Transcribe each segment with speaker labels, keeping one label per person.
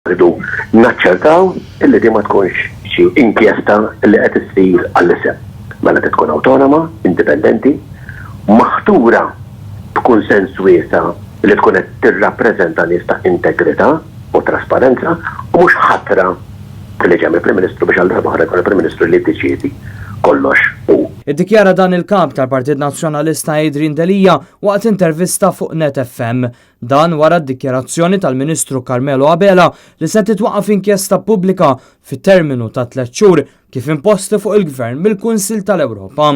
Speaker 1: Rridu naċċertaw illi di ma tkunx xi inkjesta li qed issir għall-isem. Mela tkun awtonoma, indipendenti, maħtura b'kunsens wiesa li tkun qed tirrappreżenta nies ta' integrità u trasparenza u mhux ħatra li ġem il-Prim Ministru biex għal darba jkun il-Prim Ministru li ddeċiedi kollox u.
Speaker 2: Iddikjara dan il-kap tal-Partit Nazzjonalista Adrien Delija waqt intervista fuq Net FM. Dan wara d-dikjarazzjoni tal-Ministru Carmelo Abela li se titwaqqaf inkjesta pubblika fit-terminu ta' 3 xhur kif imposti fuq il-Gvern mill-Kunsil tal-Ewropa.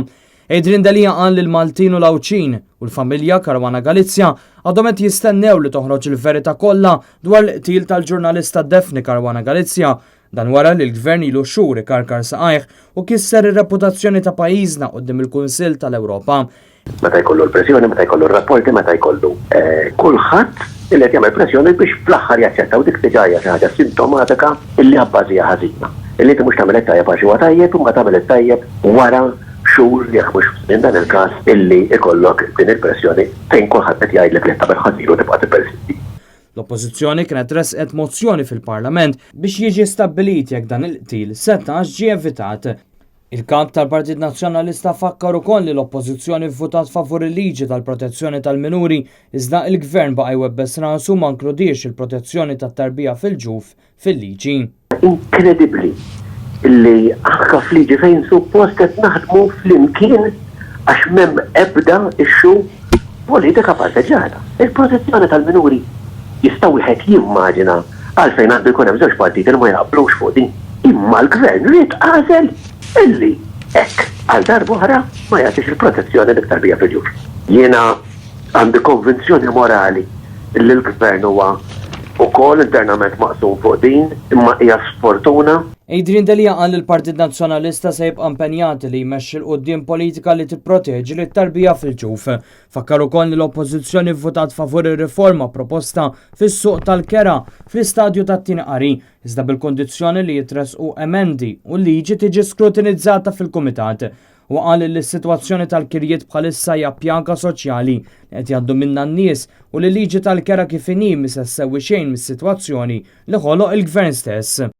Speaker 2: Adrien Delija qal li l-Maltin u l-Awċin u l-familja Caruana Galizia għadhom qed jistennew li toħroġ il-verità kollha dwar l-qtil tal-ġurnalista Daphne Caruana Galizia. Dan wara li l-Gvern ilu xhur ikarkar saqajh u kisser ir-reputazzjoni ta' pajjiżna quddiem il-Kunsill tal-Ewropa.
Speaker 1: Meta jkollu l-pressjoni, meta jkollu r-rapporti, meta jkollu kulħadd illi qed jagħmel pressjoni biex fl-aħħar jaċċettaw dik diġà hija xi ħaġa sintomatika illi abbażija ħażina. Illi inti mhux tagħmel tajjeb għax huwa tajjeb u ma tagħmel tajjeb wara xhur li jaħmux minn dan il-każ illi ikollok din il-pressjoni fejn kulħadd qed jgħidlek li tagħmel ħażin u tibqa' tippersisti.
Speaker 2: L-Oppożizzjoni kienet resqet mozzjoni fil-Parlament biex jiġi stabbilit jekk dan il-qtil setax ġie evitat. Il-kap tal-Partit Nazzjonalista fakkar ukoll li l-Oppożizzjoni vvutat favur il-liġi tal-protezzjoni tal-minuri iżda il-Gvern baqa' jwebbes rasu ma nkludiex il-protezzjoni tat-tarbija fil-ġuf fil-liġi.
Speaker 1: Inkredibbli illi anke f'liġi fejn suppost qed naħdmu flimkien għax m'hemm ebda ixxu politika parteġġata. Il-protezzjoni tal-minuri jista' wieħed jimmaġina għalfejn għandu jkun hemm żewġ partiti li ma jaqblux fuq din. Imma l-Gvern rid għażel illi hekk għal darba oħra ma jagħtix il-protezzjoni l-tarbija fil-ġuf. Jiena għandi konvinzjoni morali illi l-Gvern huwa ukoll internament maqsum fuq din imma hija sfortuna.
Speaker 2: Adrien Delija qal li l-Partit Nazzjonalista se jibqa' impenjat li jmexxi l-qudiem politika li tipproteġi lit-tarbija fil-ġuf. Fakkar ukoll li l-Oppożizzjoni vvutat favur ir-riforma proposta fis-suq tal-kera fl-istadju tat-tieni qari, iżda bil-kondizzjoni li jitresqu emendi u liġi tiġi skrutinizzata fil-Kumitat. U qal li s-sitwazzjoni tal-kirjiet bħalissa hija pjanka soċjali li qed jgħaddu minnha n-nies u li liġi tal-kera kif inhi mhix se ssewwi xejn mis-sitwazzjoni li ħoloq il-Gvern stess.